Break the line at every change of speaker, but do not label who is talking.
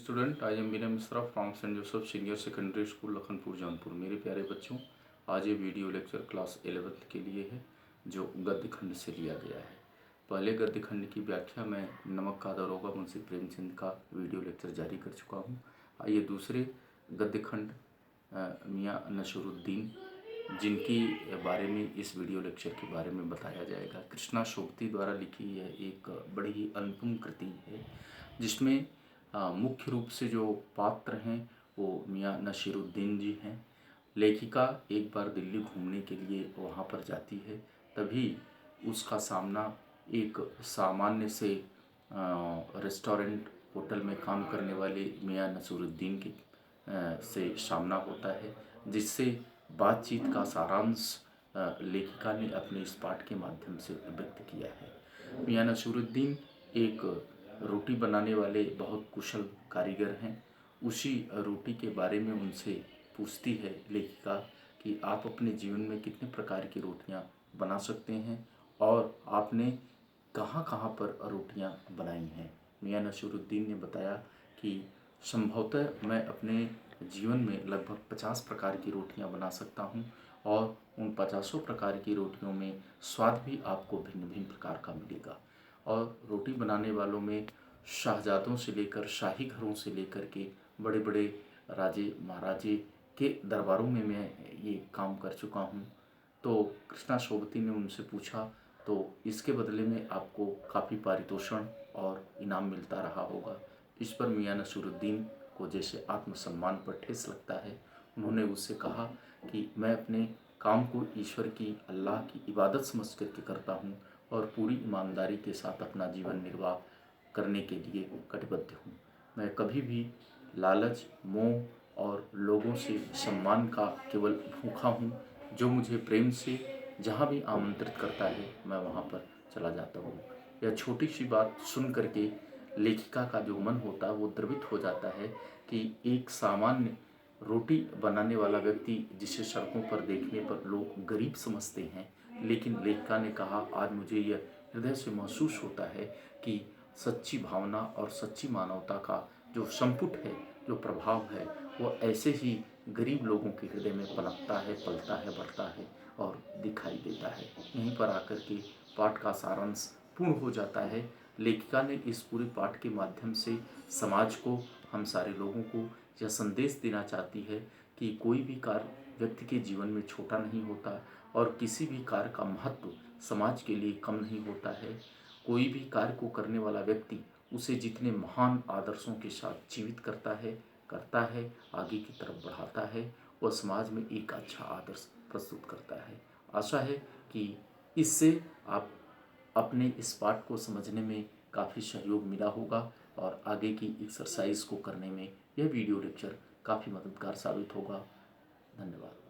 Student, I am Vinay sir from Saint Joseph senior secondary school Lakhanpur Jaunpur. मेरे प्यारे बच्चों, आज ये वीडियो लेक्चर क्लास 11th के लिए है जो गद्य खंड से लिया गया है। पहले गद्य खंड की व्याख्या मैं नमक का दरोगा मुंशी प्रेमचंद का वीडियो लेक्चर जारी कर चुका हूँ। आइए दूसरे गद्य खंड मियाँ नसीरुद्दीन, जिनकी बारे में इस वीडियो लेक्चर के बारे में बताया जाएगा। कृष्णा शोभती द्वारा लिखी यह एक बड़ी ही अनुपम कृति है, जिसमें मुख्य रूप से जो पात्र हैं वो मियाँ नसीरुद्दीन जी हैं। लेखिका एक बार दिल्ली घूमने के लिए वहाँ पर जाती है, तभी उसका सामना एक सामान्य से रेस्टोरेंट होटल में काम करने वाले मियाँ नसीरुद्दीन के से सामना होता है, जिससे बातचीत का सारांश लेखिका ने अपने इस पाठ के माध्यम से व्यक्त किया है। मियाँ नसीरुद्दीन एक रोटी बनाने वाले बहुत कुशल कारीगर हैं। उसी रोटी के बारे में उनसे पूछती है लेखिका कि आप अपने जीवन में कितने प्रकार की रोटियां बना सकते हैं और आपने कहाँ कहाँ पर रोटियां बनाई हैं। मियाँ नसीरुद्दीन ने बताया कि संभवतः मैं अपने जीवन में लगभग 50 प्रकार की रोटियां बना सकता हूं और उन 50 प्रकार की रोटियों में स्वाद भी आपको भिन्न भिन्न प्रकार का मिलेगा। और रोटी बनाने वालों में शाहजादों से लेकर शाही घरों से लेकर के बड़े बड़े राजे महाराजे के दरबारों में मैं ये काम कर चुका हूँ। तो कृष्णा शोभती ने उनसे पूछा तो इसके बदले में आपको काफ़ी पारितोषण और इनाम मिलता रहा होगा। इस पर मियाँ नसीरुद्दीन को जैसे आत्मसम्मान पर ठेस लगता है। उन्होंने उससे कहा कि मैं अपने काम को ईश्वर की, अल्लाह की इबादत समझ करके करता हूँ और पूरी ईमानदारी के साथ अपना जीवन निर्वाह करने के लिए कटिबद्ध हूँ। मैं कभी भी लालच, मोह और लोगों से सम्मान का केवल भूखा हूँ। जो मुझे प्रेम से जहाँ भी आमंत्रित करता है मैं वहाँ पर चला जाता हूँ। यह छोटी सी बात सुन करके लेखिका का जो मन होता है वो द्रवित हो जाता है कि एक सामान्य रोटी बनाने वाला व्यक्ति, जिसे सड़कों पर देखने पर लोग गरीब समझते हैं, लेकिन लेखिका ने कहा आज मुझे यह हृदय से महसूस होता है कि सच्ची भावना और सच्ची मानवता का जो संपुट है, जो प्रभाव है, वो ऐसे ही गरीब लोगों के हृदय में पनपता है, पलता है, बढ़ता है और दिखाई देता है। यहीं पर आकर के पाठ का सारांश पूर्ण हो जाता है। लेखिका ने इस पूरे पाठ के माध्यम से समाज को, हम सारे लोगों को यह संदेश देना चाहती है कि कोई भी कार्य व्यक्ति के जीवन में छोटा नहीं होता और किसी भी कार्य का महत्व समाज के लिए कम नहीं होता है। कोई भी कार्य को करने वाला व्यक्ति उसे जितने महान आदर्शों के साथ जीवित करता है, आगे की तरफ बढ़ाता है, वह समाज में एक अच्छा आदर्श प्रस्तुत करता है। आशा है कि इससे आप अपने इस पाठ को समझने में काफ़ी सहयोग मिला होगा और आगे की एक्सरसाइज को करने में यह वीडियो लेक्चर काफ़ी मददगार साबित होगा। धन्यवाद।